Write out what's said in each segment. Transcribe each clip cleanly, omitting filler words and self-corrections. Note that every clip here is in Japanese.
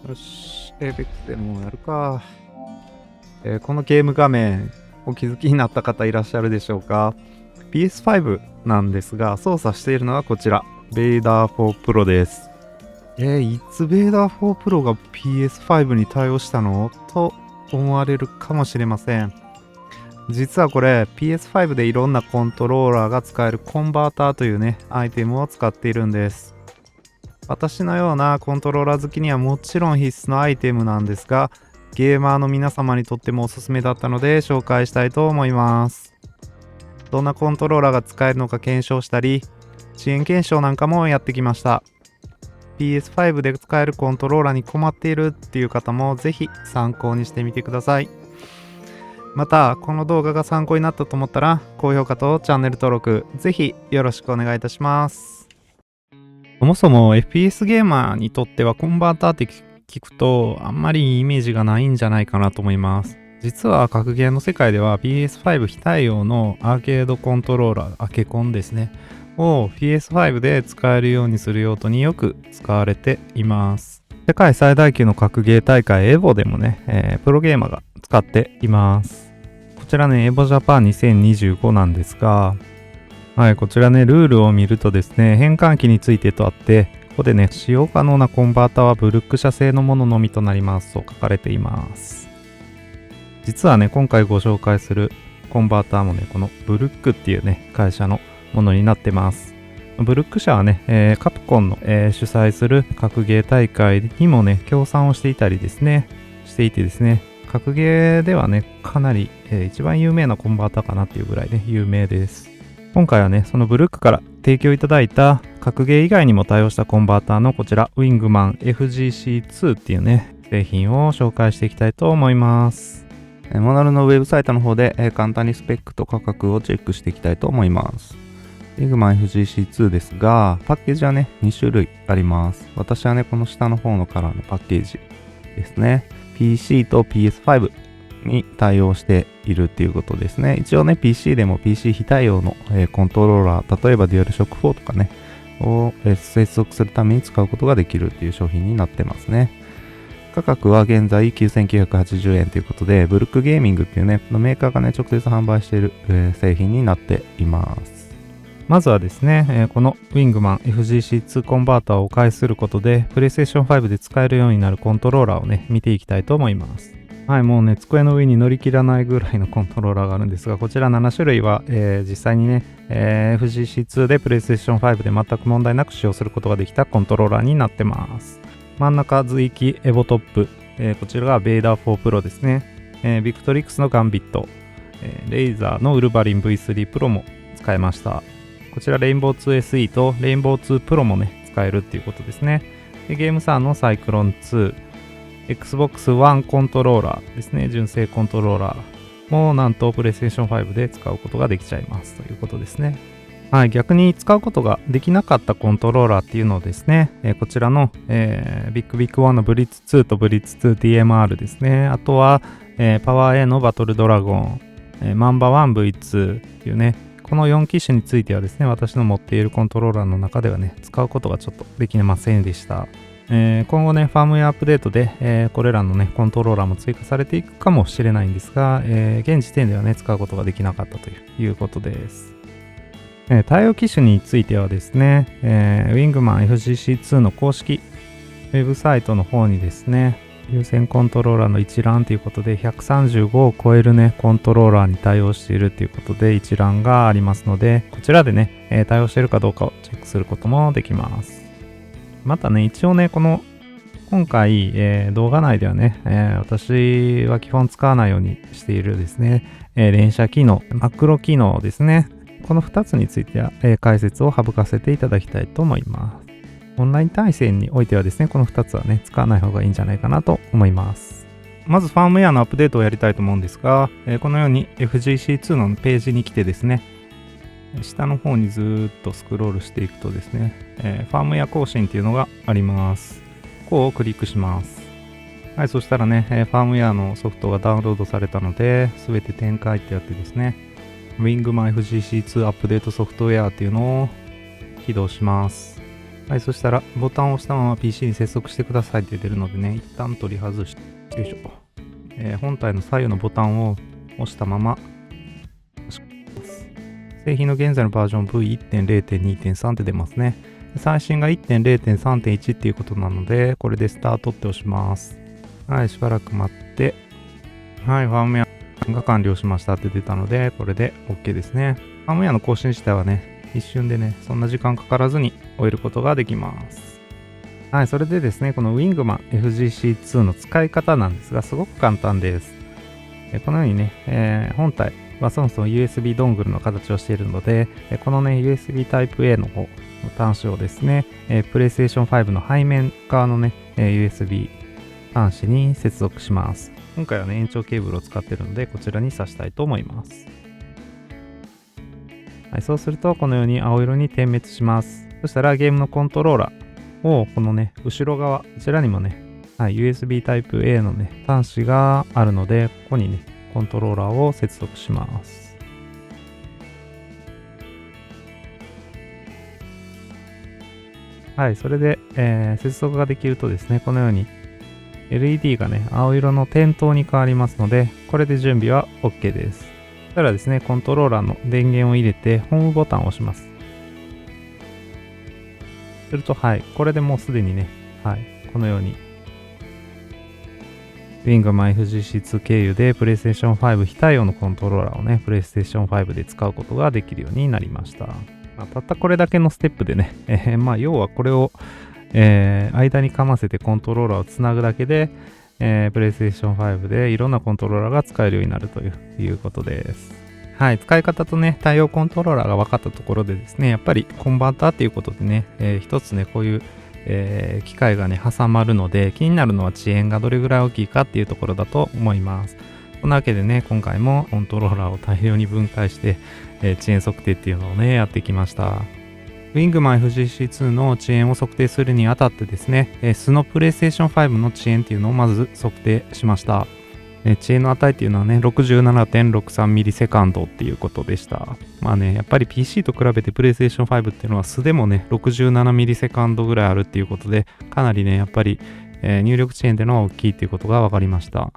よし、エーペックスでもやるか。このゲーム画面、お気づきになった方いらっしゃるでしょうか。 PS5 なんですが、操作しているのはこちら、ベイダー4 Pro です。いつベイダー4 Pro が PS5 に対応したのと思われるかもしれません。実はこれ PS5 でいろんなコントローラーが使えるコンバーターというね、アイテムを使っているんです。私のようなコントローラー好きにはもちろん必須のアイテムなんですが、ゲーマーの皆様にとってもおすすめだったので紹介したいと思います。どんなコントローラーが使えるのか検証したり、遅延検証なんかもやってきました。PS5 で使えるコントローラーに困っているっていう方もぜひ参考にしてみてください。また、この動画が参考になったと思ったら、高評価とチャンネル登録、ぜひよろしくお願いいたします。そもそも FPS ゲーマーにとってはコンバーターって聞くとあんまりイメージがないんじゃないかなと思います。実は格ゲーの世界では PS5 非対応のアーケードコントローラー、アケコンですね、を PS5 で使えるようにする用途によく使われています。世界最大級の格ゲー大会エボでもね、プロゲーマーが使っています。こちらね、エボジャパン2025なんですが、はい、こちらね、ルールを見るとですね、変換器についてとあって、ここでね、使用可能なコンバータはブルック社製のもののみとなりますと書かれています。実はね、今回ご紹介するコンバーターもね、このブルックっていうね、会社のものになってます。ブルック社はね、カプコンの、主催する格ゲー大会にもね、協賛をしていてですね、格ゲーではね、かなり、一番有名なコンバーターかなっていうぐらいね、有名です。今回はね、そのブルックから提供いただいた格ゲー以外にも対応したコンバーターのこちら、ウィングマン FGC2 っていうね、製品を紹介していきたいと思います。モナルのウェブサイトの方で、簡単にスペックと価格をチェックしていきたいと思います。ウィングマン FGC2 ですが、パッケージはね、2種類あります。私はね、この下の方のカラーのパッケージですね。PC と PS5 に対応しているっていうことですね。一応ね、PC でも PC 非対応の、コントローラー、例えばデュアルショック4とかね、を、接続するために使うことができるっていう商品になってますね。価格は現在9980円ということで、ブルックゲーミングっていうね、メーカーがね、直接販売している、製品になっています。まずはですね、このウィングマン FGC2 コンバーターを介することで、PlayStation 5で使えるようになるコントローラーをね、見ていきたいと思います。はい、もうね、机の上に乗り切らないぐらいのコントローラーがあるんですが、こちら7種類は、実際にね、FGC2 で PlayStation 5で全く問題なく使用することができたコントローラーになってます。真ん中随域エボトップ、こちらがベイダー4 Pro ですね。ビクトリックスのガンビット、レイザーのウルヴァリン V3 Pro も使えました。こちらレインボー 2SE とレインボー2 Pro もね、使えるっていうことですね。でゲームサーのサイクロン2、Xbox One コントローラーですね、純正コントローラーもなんと PlayStation 5で使うことができちゃいますということですね。はい、逆に使うことができなかったコントローラーっていうのをですね、こちらの、ビッグビッグ1のブリッツ2とブリッツ 2DMR ですね。あとは、パワー A のバトルドラゴン、マンバ 1V2 っていうね、この4機種についてはですね、私の持っているコントローラーの中ではね、使うことがちょっとできませんでした。今後ね、ファームウェアアップデートで、これらのね、コントローラーも追加されていくかもしれないんですが、現時点ではね、使うことができなかったということです。対応機種についてはですね、ウィングマン FGC2 の公式ウェブサイトの方にですね、有線コントローラーの一覧ということで135を超えるねコントローラーに対応しているということで一覧がありますので、こちらでね、対応しているかどうかをチェックすることもできます。またね、一応ね、今回、動画内ではね、私は基本使わないようにしているですね、連写機能、マクロ機能ですね、この2つについては、解説を省かせていただきたいと思います。オンライン対戦においてはですね、この2つはね、使わない方がいいんじゃないかなと思います。まずファームウェアのアップデートをやりたいと思うんですが、このように FGC2 のページに来てですね、下の方にずーっとスクロールしていくとですね、ファームウェア更新っていうのがあります。ここをクリックします。はい、そしたらね、ファームウェアのソフトがダウンロードされたので、すべて展開ってやってですね、Wingman FGC2 アップデートソフトウェアっていうのを起動します。はい、そしたらボタンを押したまま PC に接続してくださいって出るのでね、一旦取り外して、よいしょ。本体の左右のボタンを押したまま押します。製品の現在のバージョン V1.0.2.3 って出ますね。最新が 1.0.3.1 っていうことなので、これでスタートって押します。はい、しばらく待って、はい、ファームウェアが完了しましたって出たので、これで OK ですね。ファームウェアの更新自体はね、一瞬でね、そんな時間かからずに終えることができます。はい、それでですね、この Wingman FGC2 の使い方なんですが、すごく簡単です。このようにね、本体はそもそも USB ドングルの形をしているので、このね、USB Type-A の方の端子をですね、PlayStation 5の背面側のね、USB 端子に接続します。今回はね、延長ケーブルを使っているので、こちらに挿したいと思います。はい、そうすると、このように青色に点滅します。そしたら、ゲームのコントローラーを、このね、後ろ側、こちらにもね、はい、USB Type-A のね、端子があるので、ここにね、コントローラーを接続します。はい、それで、接続ができるとですね、このように LED がね、青色の点灯に変わりますので、これで準備は OK です。そしたらですね、コントローラーの電源を入れて、ホームボタンを押します。すると、はい、これでもうすでにね、はい、このように、Wingman FGC2 経由で PlayStation 5非対応のコントローラーをね、PlayStation 5で使うことができるようになりました。たったこれだけのステップでね、要はこれを、間にかませてコントローラーをつなぐだけで、PlayStation 5でいろんなコントローラーが使えるようになるということです。はい、使い方とね、対応コントローラーが分かったところでですね、やっぱりコンバーターっていうことでね、一つね、こういう機械がね、挟まるので、気になるのは遅延がどれぐらい大きいかっていうところだと思います。そんなわけでね、今回もコントローラーを大量に分解して、遅延測定っていうのをね、やってきました。Wingman FGC2 の遅延を測定するにあたってですね、素の PlayStation 5の遅延っていうのをまず測定しました。遅延の値っていうのはね、67.63 ミリセカンドっていうことでした。まあね、やっぱり PC と比べて PlayStation 5っていうのは素でもね、67ミリセカンドぐらいあるっていうことで、かなりね、やっぱり、入力遅延っていうのは大きいっていうことが分かりました。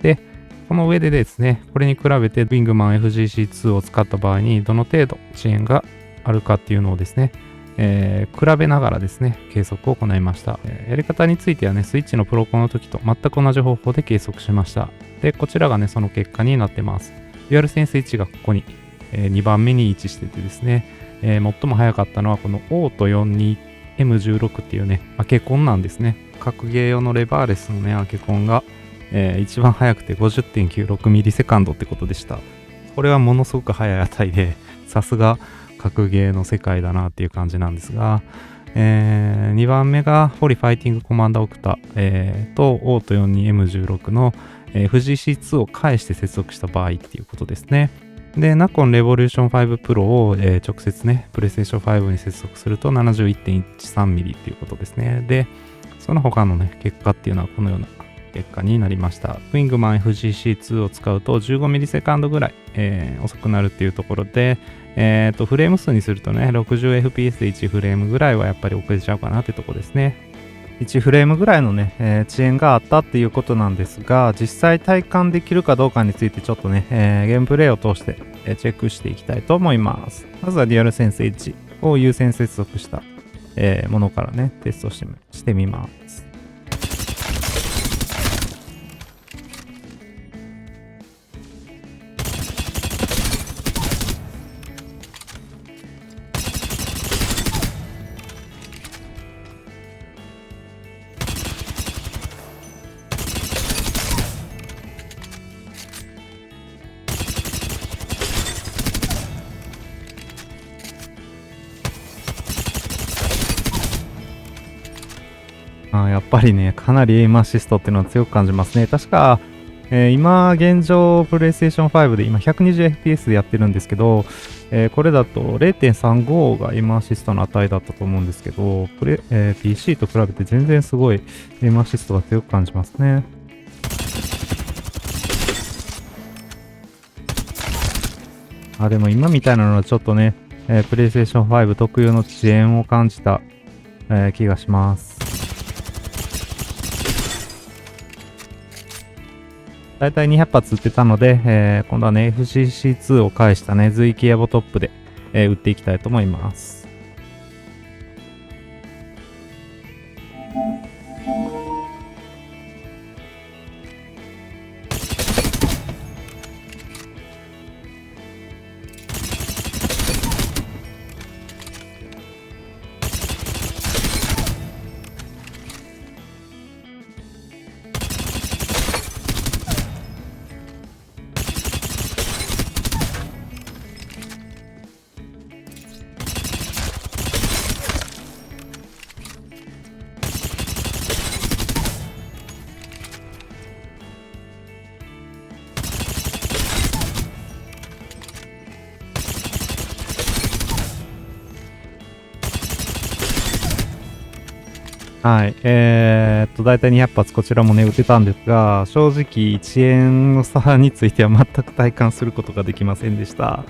で、この上でですね、これに比べて Wingman FGC2 を使った場合にどの程度遅延があるかっていうのをですね、比べながらですね、計測を行いました。やり方についてはね、スイッチのプロコンの時と全く同じ方法で計測しました。で、こちらがね、その結果になってます。デュアルセンス1がここに、2番目に位置しててですね、最も早かったのはこの O242M16 っていうね、アケコンなんですね。格ゲー用のレバーレスのね、アケコンが、一番早くて 50.96 ミリセカンドってことでした。これはものすごく速い値で、さすが格ゲーの世界だなっていう感じなんですが、2番目がホリファイティングコマンダオクタ、と O242M16 の、FGC2 を返して接続した場合っていうことですね。で、ナコンレボリューション5 Pro を、直接ね、PlayStation 5に接続すると 71.13 ミリっていうことですね。で、その他のね、結果っていうのはこのような結果になりました。Wingman FGC2 を使うと15ミリセカンドぐらい、遅くなるっていうところで、フレーム数にするとね、60fps で1フレームぐらいはやっぱり遅れちゃうかなってとこですね。1フレームぐらいのね、遅延があったっていうことなんですが、実際体感できるかどうかについてちょっとね、ゲームプレイを通して、チェックしていきたいと思います。まずは DualSense 1を優先接続した、ものからね、テストしてみます。やっぱりね、かなりエイムアシストっていうのは強く感じますね。確か、今現状、PlayStation 5で今 120fps でやってるんですけど、これだと 0.35 がエイムアシストの値だったと思うんですけど、PC と比べて全然すごいエイムアシストが強く感じますね。でも今みたいなのはちょっとね、PlayStation 5特有の遅延を感じた気がします。だいたい200発撃ってたので、今度はね FCC2 を介したね随気エボトップで、撃っていきたいと思います。はい。だいたい200発こちらもね、撃てたんですが、正直1円の差については全く体感することができませんでした。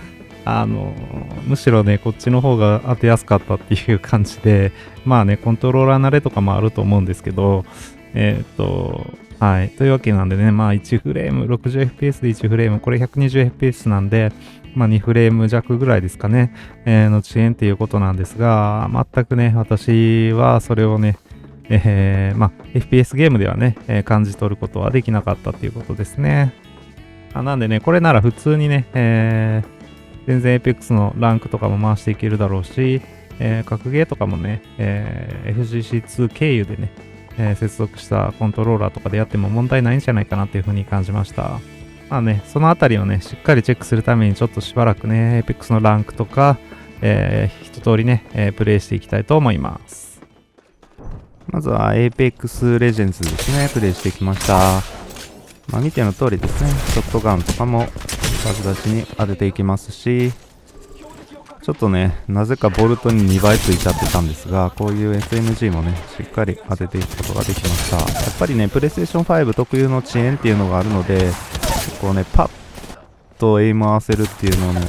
むしろね、こっちの方が当てやすかったっていう感じで、まあね、コントローラー慣れとかもあると思うんですけど、はい。というわけなんでね、まあ1フレーム、60fps で1フレーム、これ 120fps なんで、まあ2フレーム弱ぐらいですかね、の遅延っていうことなんですが、全くね、私はそれをね、まあ、FPS ゲームではね、感じ取ることはできなかったっていうことですね。なんでね、これなら普通にね、全然 Apex のランクとかも回していけるだろうし、格ゲーとかもね、FGC2 経由でね、接続したコントローラーとかでやっても問題ないんじゃないかなっていうふうに感じました。まあね、そのあたりをね、しっかりチェックするためにちょっとしばらくね、Apex のランクとか、一通りね、プレイしていきたいと思います。まずは Apex Legends ですね、プレイしてきました。まあ、見ての通りですね、ショットガンとかもバチバチに当てていきますし、ちょっとね、なぜかボルトに2倍ついちゃってたんですが、こういう SMG もね、しっかり当てていくことができました。やっぱりね、PlayStation 5特有の遅延っていうのがあるので、こうね、パッとエイム合わせるっていうのがね、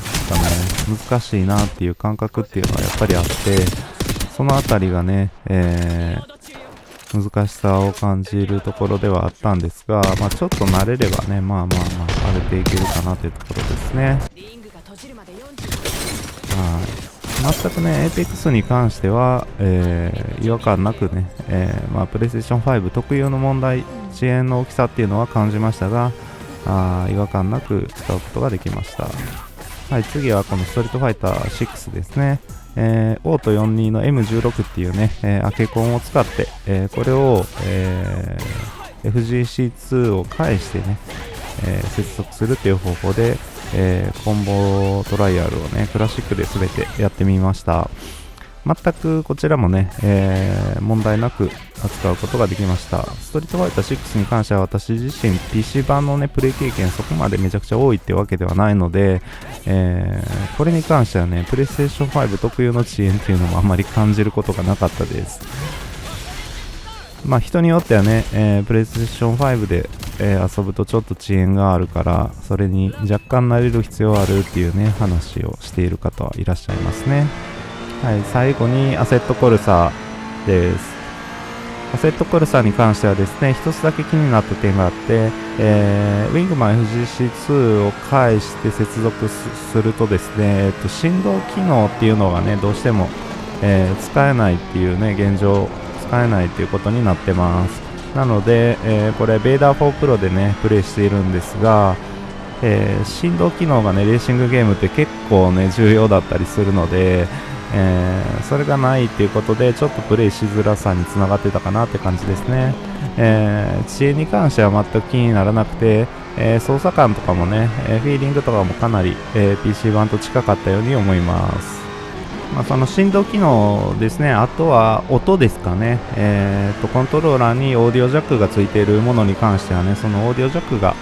難しいなっていう感覚っていうのはやっぱりあって、そのあたりがね、難しさを感じるところではあったんですが、まあ、ちょっと慣れればね、まあ上げていけるかなというところですね。はい。全くね、Apex に関しては、違和感なくね、まあ、PlayStation 5特有の問題、遅延の大きさっていうのは感じましたが、違和感なく使うことができました。はい、次はこのストリートファイター6ですね。オート42の M16 っていうね、アケコンを使って、これを、FGC2 を介してね、接続するっていう方法で、コンボトライアルをね、クラシックで全てやってみました。全くこちらもね、問題なく扱うことができました。ストリートファイター6に関しては私自身 PC 版のね、プレイ経験そこまでめちゃくちゃ多いってわけではないので、これに関してはね、PlayStation 5特有の遅延っていうのもあんまり感じることがなかったです。まあ人によってはね、PlayStation 5で、遊ぶとちょっと遅延があるから、それに若干慣れる必要あるっていうね、話をしている方はいらっしゃいますね。はい、最後にアセットコルサーです。アセットコルサーに関してはですね、一つだけ気になった点があって、ウィングマン FGC2 を介して接続するとですね、振動機能っていうのがね、どうしても、使えないっていうね、現状、使えないっていうことになってます。なので、これ、ベイダー4 Pro でね、プレイしているんですが、振動機能がね、レーシングゲームって結構ね、重要だったりするので、それがないっていうことでちょっとプレイしづらさにつながってたかなって感じですね。遅延に関しては全く気にならなくて、操作感とかもね、フィーリングとかもかなり、PC 版と近かったように思います。まあ、その振動機能ですね、あとは音ですかね、コントローラーにオーディオジャックがついているものに関してはね、そのオーディオジャックが、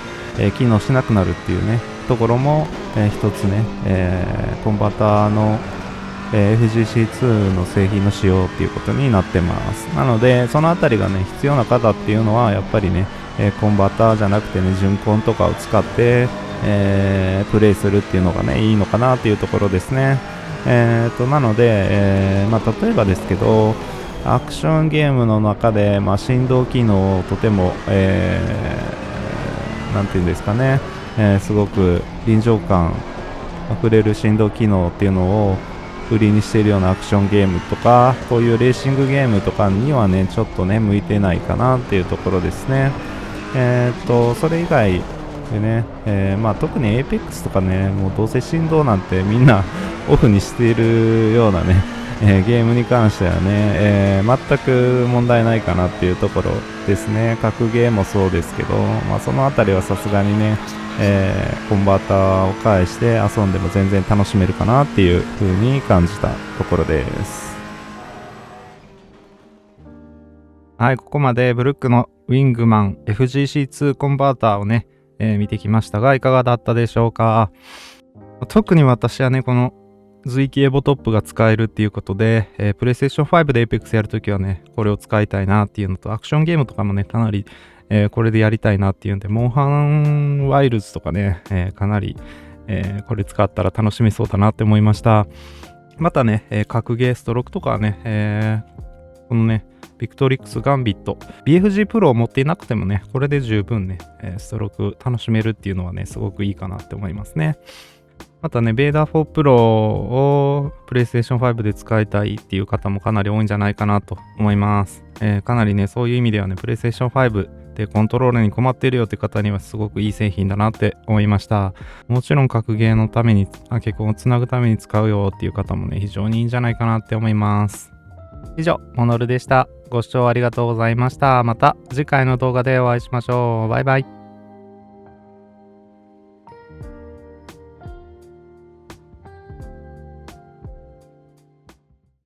機能しなくなるっていうね、ところも、一つね、コンバッターのFGC2 の製品の使用っていうことになってます。なのでそのあたりがね必要な方っていうのはやっぱりね、コンバッターじゃなくてね純コンとかを使って、プレイするっていうのがねいいのかなっていうところですね。なので、まあ、例えばですけど、アクションゲームの中で、振動機能をとても、なんていうんですかね、すごく臨場感あふれる振動機能っていうのを売りにしているようなアクションゲームとか、こういうレーシングゲームとかにはねちょっとね向いてないかなっていうところですね。それ以外でね、特に Apex とかね、もうどうせ振動なんてみんなオフにしているようなね、ゲームに関してはね、全く問題ないかなっていうところですね。格ゲーもそうですけど、そのあたりはさすがにね、コンバーターを介して遊んでも全然楽しめるかなっていう風に感じたところです。はい、ここまでブルックのウィングマン FGC2 コンバーターをね、見てきましたがいかがだったでしょうか。特に私はねこの随記エボトップが使えるっていうことで、PlayStation 5で Apex やるときはねこれを使いたいなっていうのと、アクションゲームとかもねかなり、これでやりたいなっていうんで、モンハンワイルズとかね、かなり、これ使ったら楽しめそうだなって思いました。またね、格ゲーストロークとかはね、このねビクトリックスガンビット BFG プロを持っていなくてもねこれで十分ね、ストローク楽しめるっていうのはねすごくいいかなって思いますね。またねベーダー4プロを PlayStation 5で使いたいっていう方もかなり多いんじゃないかなと思います。かなりねそういう意味ではね PlayStation 5でコントロールに困っているよって方にはすごくいい製品だなって思いました。もちろん格ゲーのために結婚をつなぐために使うよっていう方もね非常にいいんじゃないかなって思います。以上、モノルでした。ご視聴ありがとうございました。また次回の動画でお会いしましょう。バイバイ。